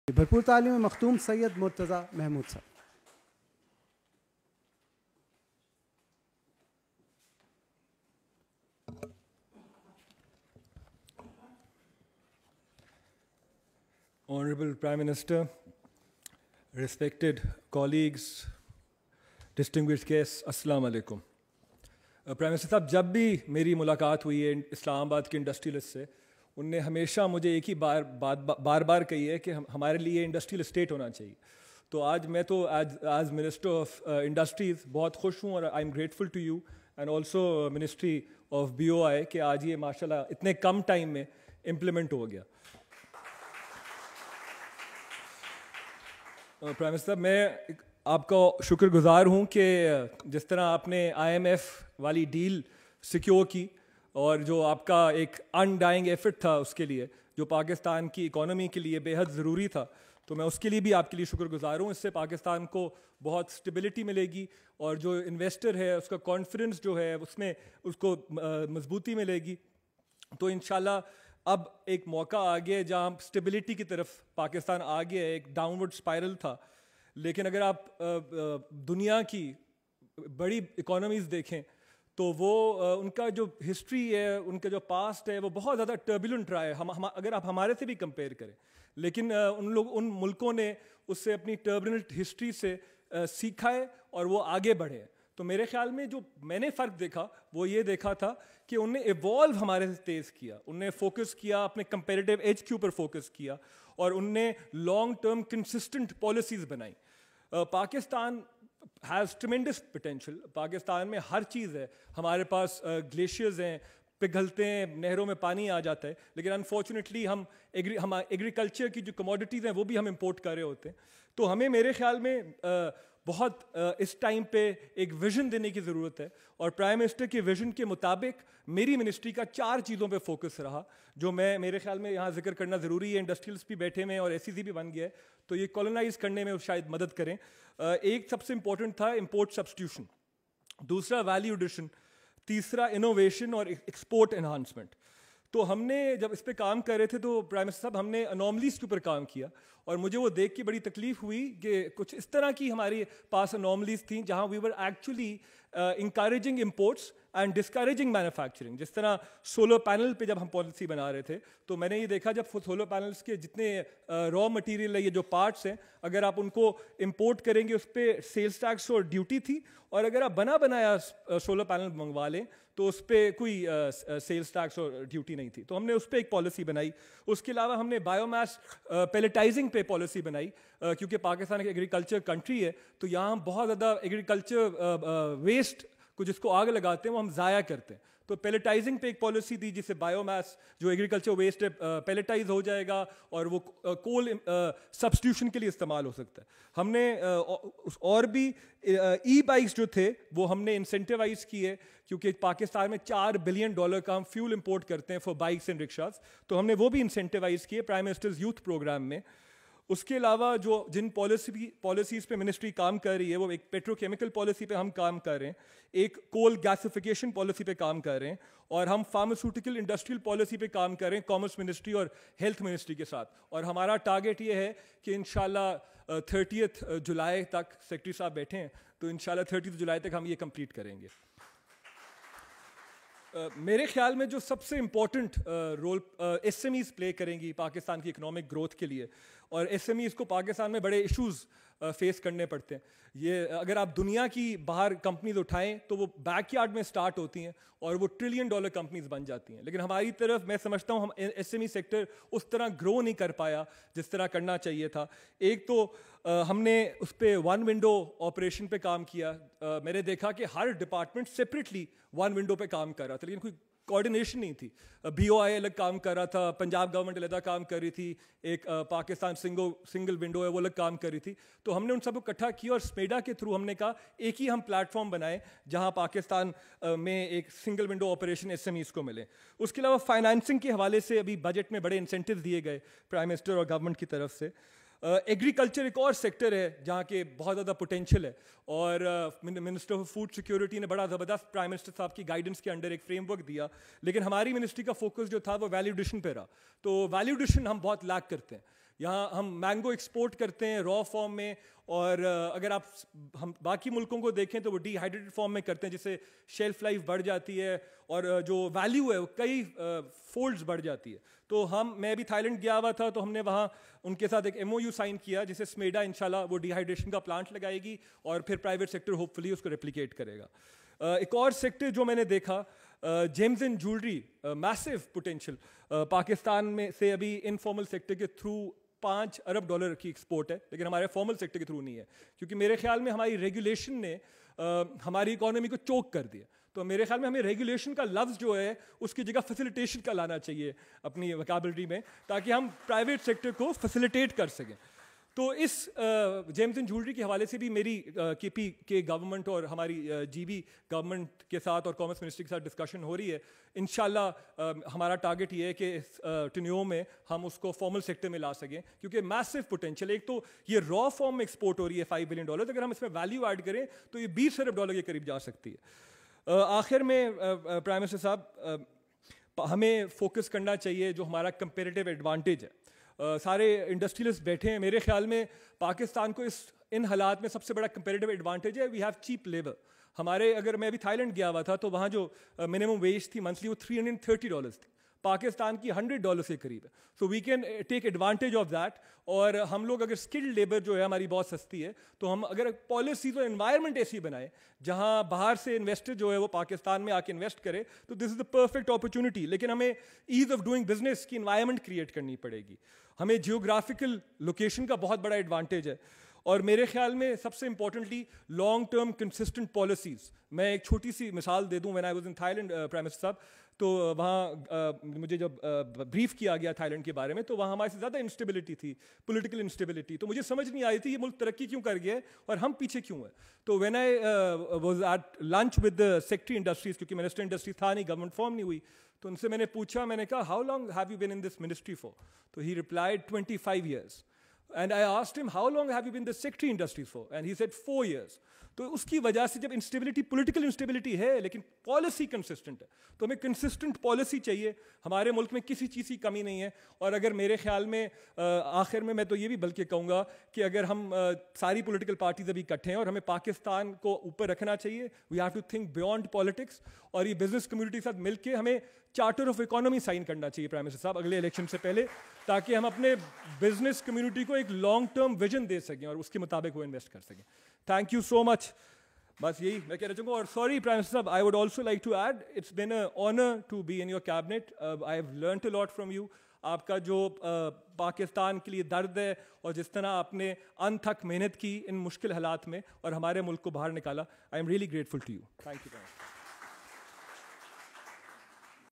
بھرپور تعلیم مختوم سید مرتضی محمود صاحب. Honorable Prime Minister, respected colleagues, distinguished guests, Assalamu alaikum. Prime Minister صاحب جب بھی میری ملاقات ہوئی ہے اسلام آباد کے انڈسٹریلسٹ سے ان نے ہمیشہ مجھے ایک ہی بار کہی ہے کہ ہمارے لیے انڈسٹریل اسٹیٹ ہونا چاہیے. تو آج میں تو ایز منسٹر آف انڈسٹریز بہت خوش ہوں اور I am grateful to you and also ministry of BOI کہ آج یہ ماشاء اللہ اتنے کم ٹائم میں امپلیمنٹ ہو گیا. پرائم منسٹر میں آپ کا شکر گزار ہوں کہ جس طرح آپ نے IMF والی ڈیل سیکیور کی اور جو آپ کا ایک انڈائنگ ایفرٹ تھا اس کے لیے جو پاکستان کی اکانومی کے لیے بے حد ضروری تھا, تو میں اس کے لیے بھی آپ کے لیے شکر گزار ہوں. اس سے پاکستان کو بہت اسٹیبلٹی ملے گی اور جو انویسٹر ہے اس کا کانفیڈنس جو ہے اس میں اس کو مضبوطی ملے گی. تو انشاءاللہ اب ایک موقع آ گیا جہاں اسٹیبلٹی کی طرف پاکستان آ گیا ہے. ایک ڈاؤن ورڈ اسپائرل تھا, لیکن اگر آپ دنیا کی بڑی اکانومیز دیکھیں تو وہ ان کا جو ہسٹری ہے, ان کا جو پاسٹ ہے وہ بہت زیادہ ٹربولنٹ رہا ہے. اگر آپ ہمارے سے بھی کمپیئر کریں, لیکن ان ملکوں نے اس سے اپنی ٹربولنٹ ہسٹری سے سیکھا ہے اور وہ آگے بڑھے ہیں. تو میرے خیال میں جو میں نے فرق دیکھا وہ یہ دیکھا تھا کہ ان نے ایوالو ہمارے سے تیز کیا, ان نے فوکس کیا اپنے کمپیریٹیو ایج کے اوپر فوکس کیا اور ان نے لانگ ٹرم کنسسٹنٹ پالیسیز بنائی. Pakistan has tremendous potential. Pakistan میں ہر چیز ہے, ہمارے پاس گلیشیئرز ہیں, پگھلتے ہیں, نہروں میں پانی آ جاتا ہے, لیکن انفارچونیٹلی ہم ایگریکلچر کی جو کموڈیٹیز ہیں وہ بھی ہم امپورٹ کر رہے ہوتے ہیں. تو ہمیں میرے خیال میں بہت اس ٹائم پہ ایک ویژن دینے کی ضرورت ہے, اور پرائم منسٹر کے ویژن کے مطابق میری منسٹری کا 4 چیزوں پہ فوکس رہا جو میرے خیال میں یہاں ذکر کرنا ضروری ہے. انڈسٹریلس بھی بیٹھے ہوئے ہیں اور SEZ بھی بن گیا ہے, تو یہ کالونائز کرنے میں شاید مدد کریں. ایک سب سے امپورٹنٹ تھا امپورٹ سبسٹیوشن, دوسرا ویلیو ایڈیشن, تیسرا انوویشن اور ایکسپورٹ انہانسمنٹ. تو ہم نے جب اس پہ کام کر رہے تھے تو پرائم منسٹر صاحب ہم نے انوملیز کے اوپر کام کیا, اور مجھے وہ دیکھ کے بڑی تکلیف ہوئی کہ کچھ اس طرح کی ہمارے پاس انوملیز تھیں جہاں we were actually encouraging imports and discouraging manufacturing. جس طرح سولر پینل پہ جب ہم پالیسی بنا رہے تھے تو میں نے یہ دیکھا جب سولر پینلس کے جتنے را مٹیریل ہے, یہ جو پارٹس ہیں, اگر آپ ان کو امپورٹ کریں گے اس پہ سیلز ٹیکس اور ڈیوٹی تھی, اور اگر آپ بنا بنایا سولر پینل منگوا لیں تو اس پہ کوئی سیلز ٹیکس اور ڈیوٹی نہیں تھی. تو ہم نے اس پہ ایک پالیسی بنائی. اس کے علاوہ ہم نے بایو میس پیلیٹائزنگ پہ پالیسی بنائی, کیونکہ پاکستان ایک ایگریکلچر کنٹری ہے تو یہاں بہت زیادہ ایگریکلچر ویسٹ کو جس کو آگ لگاتے ہیں وہ ہم ضائع کرتے ہیں. تو پیلیٹائزنگ پہ ایک پالیسی دی جس سے بایو میس جو ایگریکلچر ویسٹ ہے پیلیٹائز ہو جائے گا اور وہ کول سبسٹیوشن کے لیے استعمال ہو سکتا ہے. ہم نے اور بھی ای بائکس جو تھے وہ ہم نے انسینٹیوائز کیے, کیونکہ پاکستان میں $4 بلین کا ہم فیول امپورٹ کرتے ہیں فار بائکس اینڈ رکشاز, تو ہم نے وہ بھی انسینٹیوائز کیے پرائم منسٹرز یوتھ پروگرام میں. اس کے علاوہ جن پالیسیز پہ منسٹری کام کر رہی ہے وہ ایک پیٹرو کیمیکل پالیسی پہ ہم کام کر رہے ہیں, ایک کول گیسیفیکیشن پالیسی پہ کام کر رہے ہیں, اور ہم فارماسیوٹیکل انڈسٹریل پالیسی پہ کام کر رہے ہیں کامرس منسٹری اور ہیلتھ منسٹری کے ساتھ. اور ہمارا ٹارگیٹ یہ ہے کہ انشاءاللہ 30 جولائی تک, سیکرٹری صاحب بیٹھے ہیں, تو انشاءاللہ 30 جولائی تک ہم یہ کمپلیٹ کریں گے. میرے خیال میں جو سب سے امپورٹنٹ رول SMEs پلے کریں گی پاکستان کی اکنامک گروتھ کے لیے, اور SMEs کو پاکستان میں بڑے ایشوز فیس کرنے پڑتے ہیں. یہ اگر آپ دنیا کی باہر کمپنیز اٹھائیں تو وہ بیک یارڈ میں سٹارٹ ہوتی ہیں اور وہ $1 ٹریلین کمپنیز بن جاتی ہیں, لیکن ہماری طرف میں سمجھتا ہوں ہم SME سیکٹر اس طرح گرو نہیں کر پایا جس طرح کرنا چاہیے تھا. ایک تو ہم نے اس پہ 1 ونڈو آپریشن پہ کام کیا. میں نے دیکھا کہ ہر ڈپارٹمنٹ سپریٹلی 1 ونڈو پہ کام کر رہا تھا, لیکن کوئی کوآرڈینیشن نہیں تھی. BOI الگ کام کر رہا تھا, پنجاب گورنمنٹ علیحدہ کام کر رہی تھی, ایک پاکستان سنگل ونڈو ہے وہ الگ کام کر رہی تھی. تو ہم نے ان سب کو اکٹھا کیا اور اسمیڈا کے تھرو ہم نے کہا ایک ہی ہم پلیٹ فارم بنائیں جہاں پاکستان میں ایک سنگل ونڈو آپریشن SMEs کو ملے. اس کے علاوہ فائنانسنگ کے حوالے سے ابھی بجٹ میں بڑے انسینٹیو دیے گئے پرائم منسٹر اور گورنمنٹ کی طرف سے. ایگریکلچر ایک اور سیکٹر ہے جہاں کے بہت زیادہ پوٹینشیل ہے, اور منسٹر آف فوڈ سیکیورٹی نے بڑا زبردست پرائم منسٹر صاحب کی گائیڈنس کے انڈر ایک فریم ورک دیا, لیکن ہماری منسٹری کا فوکس جو تھا وہ ویلیو ایڈیشن پہ رہا. تو ویلیو ایڈیشن ہم بہت لیک کرتے ہیں. یہاں ہم مینگو ایکسپورٹ کرتے ہیں را فارم میں, اور اگر آپ ہم باقی ملکوں کو دیکھیں تو وہ ڈی ہائیڈریٹڈ فارم میں کرتے ہیں, جس سے شیلف لائف بڑھ جاتی ہے اور جو ویلیو ہے وہ کئی فولڈز بڑھ جاتی ہے. تو میں ابھی تھائی لینڈ گیا ہوا تھا, تو ہم نے وہاں ان کے ساتھ ایک MOU سائن کیا, جسے سمیڈا انشاءاللہ وہ ڈی ہائیڈریشن کا پلانٹ لگائے گی اور پھر پرائیویٹ سیکٹر ہوپ فلی اس کو ریپلیکیٹ کرے گا. ایک اور سیکٹر جو میں نے دیکھا, gems and jewellery, massive potential. Pakistan میں سے ابھی انفارمل سیکٹر کے تھرو $5 ارب کی ایکسپورٹ ہے, لیکن ہمارے فارمل سیکٹر کے تھرو نہیں ہے, کیونکہ میرے خیال میں ہماری ریگولیشن نے ہماری اکانومی کو چوک کر دیا. تو میرے خیال میں ہمیں ریگولیشن کا لفظ جو ہے اس کی جگہ فیسیلیٹیشن کا لانا چاہیے اپنی وکیبلری میں, تاکہ ہم پرائیویٹ سیکٹر کو فیسیلیٹیٹ کر سکیں. تو اس جیمز اینڈ جولری کے حوالے سے بھی میری KP کے گورنمنٹ اور ہماری GB گورنمنٹ کے ساتھ اور کامرس منسٹری کے ساتھ ڈسکشن ہو رہی ہے. انشاءاللہ ہمارا ٹارگٹ یہ ہے کہ اس ٹینیو میں ہم اس کو فارمل سیکٹر میں لا سکیں, کیونکہ میسو پوٹینشیل. ایک تو یہ را فارم میں ایکسپورٹ ہو رہی ہے $5 بلین, اگر ہم اس میں ویلیو ایڈ کریں تو یہ $20 ارب کے قریب جا سکتی ہے. آخر میں پرائم منسٹر صاحب, ہمیں فوکس کرنا چاہیے جو ہمارا کمپیریٹیو ایڈوانٹیج ہے. سارے انڈسٹریلسٹ بیٹھے ہیں, میرے خیال میں پاکستان کو ان حالات میں سب سے بڑا کمپیریٹیو ایڈوانٹیج ہے, وی ہیو چیپ لیبر. ہمارے اگر میں ابھی تھائی لینڈ گیا ہوا تھا تو وہاں جو منیمم ویج تھی منتھلی وہ $330 تھی, پاکستان کی $100 کے قریب ہے. So we can take advantage of that. اور ہم لوگ اگر اسکلڈ لیبر جو ہے ہماری بہت سستی ہے, تو ہم اگر پالیسیز اور انوائرمنٹ ایسی بنائیں جہاں باہر سے انویسٹر جو ہے وہ پاکستان میں آ کے انویسٹ کرے, تو دس از دا پرفیکٹ اپرچونیٹی. لیکن ہمیں ایز آف ڈوئنگ بزنس کی انوائرمنٹ کریٹ کرنی پڑے گی. ہمیں جیوگرافیکل لوکیشن کا بہت بڑا ایڈوانٹیج ہے, اور میرے خیال میں سب سے importantly long term consistent policies. میں ایک چھوٹی سی مثال دے دوں. When I was in Thailand prime minister صاحب, تو وہاں مجھے جب بریف کیا گیا تھائی لینڈ کے بارے میں, تو وہاں ہمارے سے زیادہ انسٹیبلٹی تھی, پولیٹیکل انسٹیبلٹی. تو مجھے سمجھ نہیں آئی تھی یہ ملک ترقی کیوں کر گیا ہے اور ہم پیچھے کیوں ہیں. تو when I was at lunch with secretary industries, کیونکہ منسٹر انڈسٹریز تھا نہیں, گورنمنٹ فارم نہیں ہوئی, تو ان سے میں نے پوچھا, میں نے کہا how long have you been in this ministry for? تو he replied 25 years. And I asked him, how long have you been the secretary industries for? And he said 4 years. تو اس کی وجہ سے جب انسٹیبلٹی, پولیٹیکل انسٹیبلٹی ہے لیکن policy consistent ہے, تو ہمیں کنسسٹنٹ پالیسی چاہیے. ہمارے ملک میں کسی چیز کی کمی نہیں ہے. اور اگر میرے خیال میں آخر میں تو یہ بھی بلکہ کہوں گا کہ اگر ہم ساری پولیٹیکل پارٹیز ابھی اکٹھے ہیں اور ہمیں پاکستان کو اوپر رکھنا چاہیے, we have to think beyond politics. اور یہ بزنس کمیونٹی کے ساتھ مل کے ہمیں چارٹر آف اکانومی سائن کرنا چاہیے پرائم منسٹر صاحب اگلے الیکشن سے پہلے, تاکہ ہم اپنے بزنس کمیونٹی کو ایک لانگ ٹرم ویژن دے سکیں اور اس کے مطابق وہ انویسٹ کر سکیں. تھینک یو سو مچ. بس یہی میں کہنا چاہوں گا. اور سوری پرائم منسٹر صاحب, I would also like to add, it's been a honour to be in your cabinet. I have learned a lot from you. آپ کا جو پاکستان کے لیے درد ہے اور جس طرح آپ نے انتھک محنت کی ان مشکل حالات میں اور ہمارے ملک کو باہر نکالا, I am really grateful to you. Thank you.